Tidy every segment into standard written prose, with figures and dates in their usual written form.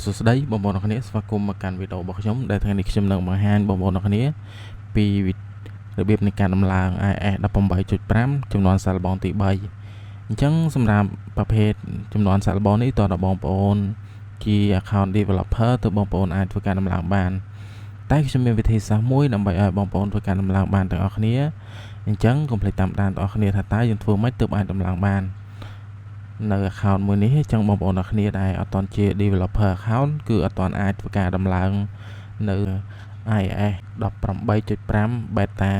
សួស្តីបងប្អូនអរគ្នាស្វាគមន៍មកកាន់វីដេអូរបស់ខ្ញុំដែលថ្ងៃនេះខ្ញុំនឹងបង្ហាញបងប្អូនអរគ្នាពីរបៀបនៃការដំឡើង IIS 18.5 ចំនួនសាកល្បងទី3អញ្ចឹងសម្រាប់ប្រភេទចំនួនសាកល្បងនេះតើបងប្អូនជា account developer ទៅបងប្អូនអាចធ្វើការដំឡើងបានតែខ្ញុំមានវិធីសាស្ត្រមួយដើម្បីឲ្យបងប្អូនធ្វើការដំឡើងបានទាំងអស់គ្នាអញ្ចឹងកុំភ្លេចតាមដានទាំងអស់គ្នាថាតើយើងធ្វើម៉េចទើបអាចដំឡើងបាននៅ account មួយនេះអញ្ចឹងបងប្អូនអរគ្នាដែលអត់ទាន់ជា developer account គឺអត់ទាន់អាចធ្វើការដំឡើងនៅ IIS 18.5 beta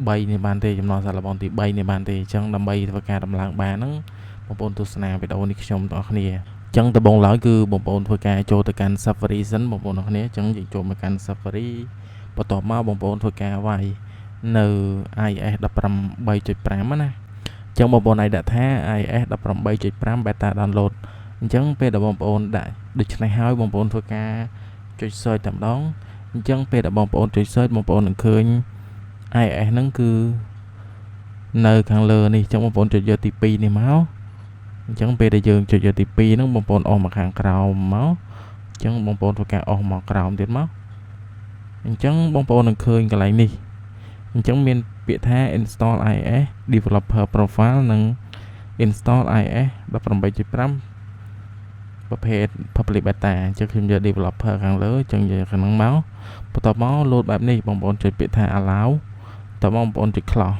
3នេះបានទេចំនួនសាកល្បងទី3នេះបានទេអញ្ចឹងដើម្បីធ្វើការដំឡើងបានហ្នឹងបងប្អូនទស្សនាវីដេអូនេះខ្ញុំទាំងអស់គ្នាអញ្ចឹងដំបូងឡើយគឺបងប្អូនធ្វើការចូលទៅកាន់ Safari សិនបងប្អូនអរគ្នាអញ្ចឹងយើងចូលមកកាន់ Safari បន្ទាប់មកបងប្អូនធ្វើការវាយនៅ IIS 18.5 ណាចឹងបងប្អូនអាចដាក់ថា IIS 18.5 beta download អញ្ចឹងពេលដែលបងប្អូនដាក់ដូច្នេះហើយបងប្អូនធ្វើការចុច search តែម្ដងអញ្ចឹងពេលដែលបងប្អូនចុច search បងប្អូននឹងឃើញ IIS ហ្នឹងគឺនៅខាងលើនេះអញ្ចឹងបងប្អូនចុចយកទី2នេះមកអញ្ចឹងពេលដែលយើងចុចយកទី2ហ្នឹងបងប្អូនអស់មកខាងក្រោមមកអញ្ចឹងបងប្អូនធ្វើការអស់មកក្រោមទៀតមកអញ្ចឹងបងប្អូននឹងឃើញកន្លែងនេះអញ្ចឹងមានពាក្យថា install IIS developer profile និង install IIS 18.5 ប្រភេទ public beta អញ្ចឹងខ្ញុំយក developer ខាងលើអញ្ចឹងយកខាងហ្នឹងមកបន្ទាប់មក load បែបនេះបងប្អូនចុចពាក្យថា allow តើបងប្អូនចុច close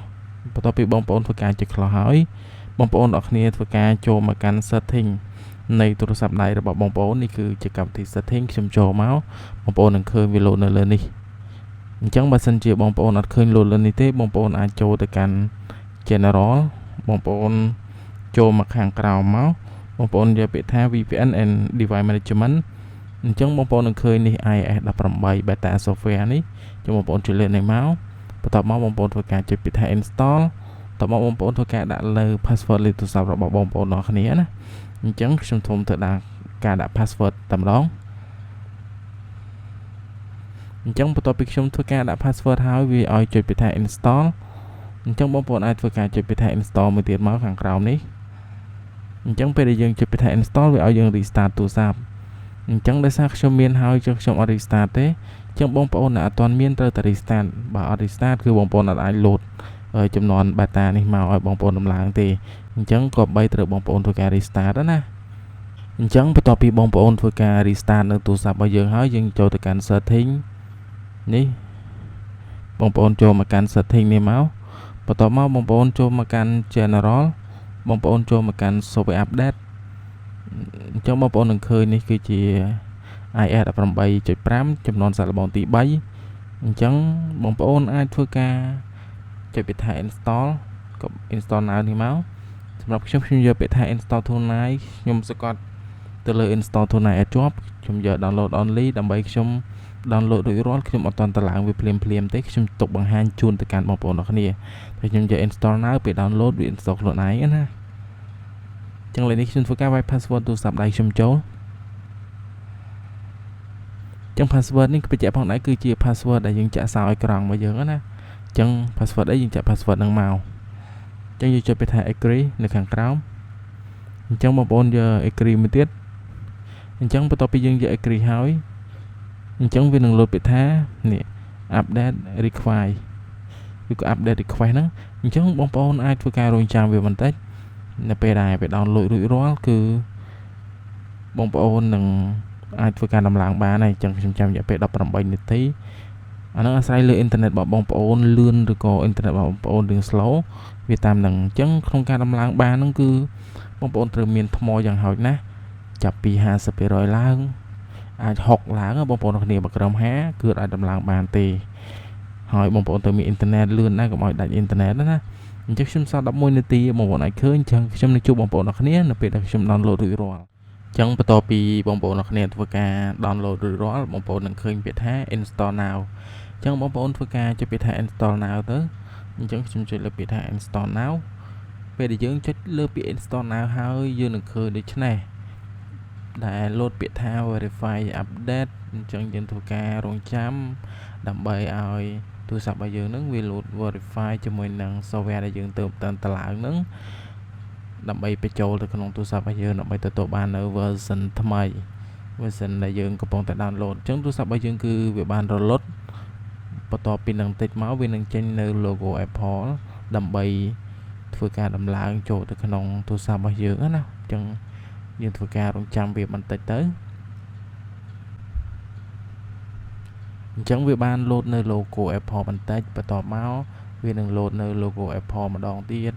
បន្ទាប់ពីបងប្អូនធ្វើការចុច close ហើយបងប្អូនអរគ្នាធ្វើការចូលមកកាន់ setting នៃទូរស័ព្ទដៃរបស់បងប្អូននេះគឺជាកម្មវិធី setting ខ្ញុំចូលមកបងប្អូននឹងឃើញវា load នៅលើនេះអញ្ចឹងបើសិនជាបងប្អូនអត់ឃើញ load លើនេះទេបងប្អូនអាចចូលទៅកាន់ general បងប្អូនចូលមកខាងក្រោមមកបងប្អូនយកពាក្យថា VPN and device management អញ្ចឹងបងប្អូននឹងឃើញនេះ IIS 18 beta software នេះចឹងបងប្អូនជួយលើកនេះមកបន្ទាប់មកបងប្អូនធ្វើការចុចពាក្យថា install បន្ទាប់មកបងប្អូនធ្វើការដាក់លើ password លេខទូរស័ព្ទរបស់បងប្អូនទាំងគ្នាណាអញ្ចឹងខ្ញុំធំទៅដាក់ការដាក់ password តែម្ដងអញ្ចឹងបន្ទាប់ពីខ្ញុំធ្វើការដាក់ password ហើយវាឲ្យចុចពាក្យថា install អញ្ចឹងបងប្អូនអាចធ្វើការចុចពាក្យថា install មួយទៀតមកខាងក្រោមនេះអញ្ចឹងពេលដែលយើងចុចពាក្យថា install វាឲ្យយើង restart ទូរស័ព្ទអញ្ចឹងដោយសារខ្ញុំមានហើយចឹងខ្ញុំអត់ restart ទេអញ្ចឹងបងប្អូនដែលអត់ទាន់មានត្រូវតែ restart បើអត់ restart គឺបងប្អូនអាច load ចំនួន beta នេះមកឲ្យបងប្អូនដំឡើងទេអញ្ចឹងក៏បីត្រូវបងប្អូនធ្វើការ restart ណាអញ្ចឹងបន្ទាប់ពីបងប្អូនធ្វើការ restart នៅទូរស័ព្ទរបស់យើងហើយយើងចូលទៅកាន់ setting នេះបងប្អូនចូលមកកាន់ setting នេះមកបន្ទាប់មកបងប្អូនចូលមកកាន់ general បងប្អូនចូលមកកាន់ software update អញ្ចឹងបងប្អូននឹងឃើញនេះគឺជា IIS 18.5 ចំនួនសាកល្បងទី3អញ្ចឹងបងប្អូនអាចធ្វើការចុចពាក្យថា install ក៏ install now នេះមកសម្រាប់ខ្ញុំយកពាក្យថា install tonight ខ្ញុំសង្កត់ទៅលើ install tonight ឲ្យជាប់ខ្ញុំយក download only ដើម្បីខ្ញុំ download រួចរាល់ខ្ញុំអត់តន់តឡើងវាភ្លាមទេខ្ញុំទុកបង្ហាញជូនទៅកាន់បងប្អូនអរគ្នាតែខ្ញុំយក install now ពេល download វា install ខ្លួនឯងណាចឹងឥឡូវនេះខ្ញុំធ្វើការវាយ password ទូរស័ព្ទដៃខ្ញុំចូលចឹង password នេះបញ្ជាក់ផងដែរគឺជា password ដែលយើងចាក់សោឲ្យក្រង់មកយើងណាចឹង password អីយើងចាក់ password ហ្នឹងមកចឹងយើងចុចពាក្យថា agree នៅខាងក្រោមអញ្ចឹងបងប្អូនយក agree មួយទៀតអញ្ចឹងបន្ទាប់ពីយើងយក agree ហើយអញ្ចឹងវានឹង load ពាក្យថានេះ update require ឬក៏ update request ហ្នឹងអញ្ចឹងបងប្អូនអាចធ្វើការរងចាំវាបន្តិចនៅពេលដែលវា download រួចរាល់គឺបងប្អូននឹងអាចធ្វើការដំឡើងបានហើយអញ្ចឹងខ្ញុំចាំរយៈពេល18នាទីអាហ្នឹងអាស្រ័យលើអ៊ីនធឺណិតរបស់បងប្អូនលឿនឬក៏អ៊ីនធឺណិតរបស់បងប្អូនរឿង slow វាតាមហ្នឹងអញ្ចឹងក្នុងការដំឡើងបានហ្នឹងគឺបងប្អូនត្រូវមានថ្មយ៉ាងហោចណាស់ចាប់ពី 50% ឡើងអាច60ឡើងបងប្អូនគ្នាបើក្រោម50គឺអាចដំឡើងបានទេហើយបងប្អូនត្រូវមានអ៊ីនធឺណិតលឿនណាស់កុំឲ្យដាច់អ៊ីនធឺណិតណាអញ្ចឹងខ្ញុំសល់11នាទីបងប្អូនអាចឃើញអញ្ចឹងខ្ញុំនឹងជួបបងប្អូនអរគ្នានៅពេលដែលខ្ញុំ download រួចរាល់អញ្ចឹងបន្ទាប់ពីបងប្អូនអរគ្នាធ្វើការ download រួចរាល់បងប្អូននឹងឃើញពាក្យថា install now អញ្ចឹងបងប្អូនធ្វើការចុចពាក្យថា install now ទៅអញ្ចឹងខ្ញុំចុចលើពាក្យថា install now ពេលដែលយើងចុចលើពាក្យ install now ហើយយើងនឹងឃើញដូចនេះដែល load ពាក្យថា verify update អញ្ចឹងយើងធ្វើការរងចាំដើម្បីឲ្យទូរស័ព្ទរបស់យើងនឹងវា load verify ជាមួយនឹង software ដែលយើងទៅតាមតឡើងនឹងដើម្បីបញ្ចូលទៅក្នុងទូរស័ព្ទរបស់យើងដើម្បីទទួលបាននៅ version ថ្មីអ version ដែលយើងកំពុងតែ download អញ្ចឹងទូរស័ព្ទរបស់យើងគឺវាបានរលត់បន្ទាប់ពីនឹងតិចមកវានឹងចេញនៅ logo Apple ដើម្បីធ្វើការដំឡើងចូលទៅក្នុងទូរស័ព្ទរបស់យើងណាអញ្ចឹងយើងធ្វើការរងចាំវាបន្តិចទៅអញ្ចឹងវាបាន load នៅ logo Apple បន្តិចបន្ទាប់មកវានឹង load នៅ logo Apple ម្ដងទៀត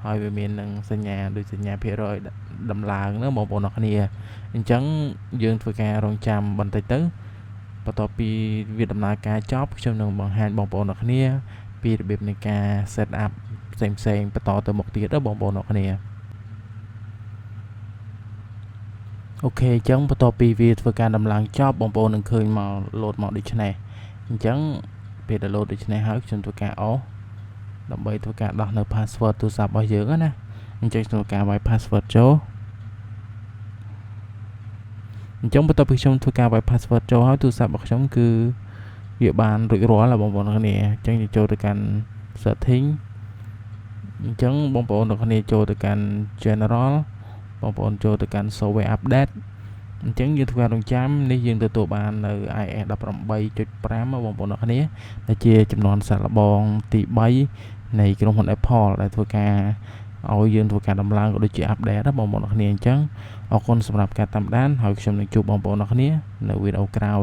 ហើយវាមាននឹងសញ្ញាដូចសញ្ញាភាគរយដំឡើងណាបងប្អូនអ្នកគ្នាអញ្ចឹងយើងធ្វើការរងចាំបន្តិចទៅបន្ទាប់ពីវាដំណើរការចប់ខ្ញុំនឹងបង្ហាញបងប្អូនអ្នកគ្នាពីរបៀបនៃការ set up ផ្សេងបន្តទៅមុខទៀតបងប្អូនអ្នកគ្នាអូខេអញ្ចឹងបន្ទាប់ពីវាធ្វើការដំឡើងចប់បងប្អូននឹងឃើញមក load មកដូចនេះអញ្ចឹងពេលដែល load ដូចនេះហើយខ្ញុំធ្វើការអស់ដើម្បីធ្វើការដោះនៅ password ទូរស័ព្ទរបស់យើងណាអញ្ចឹងខ្ញុំធ្វើការវាយ password ចូលអញ្ចឹងបន្ទាប់ពីខ្ញុំធ្វើការវាយ password ចូលហើយទូរស័ព្ទរបស់ខ្ញុំគឺវាបានរួចរាល់ហើយបងប្អូនគ្នាអញ្ចឹងចូលទៅកាន់ setting អញ្ចឹងបងប្អូនទាំងគ្នាចូលទៅកាន់ general បងប្អូនចូលទៅកាន់ software update អញ្ចឹងយើងធ្វើការរងចាំនេះយើងទទួលបាននៅ iOS 18.5 បងប្អូនទាំងគ្នាដែលជាចំនួនសាកល្បងទី3នៃក្រុមហ៊ុន Apple ដែលធ្វើការឲ្យយើងធ្វើការដំឡើងក៏ដូចជា update ណាបងប្អូនទាំងគ្នាអញ្ចឹងអរគុណសម្រាប់ការតាមដានហើយខ្ញុំនឹងជួបបងប្អូនទាំងគ្នានៅវីដេអូក្រោយ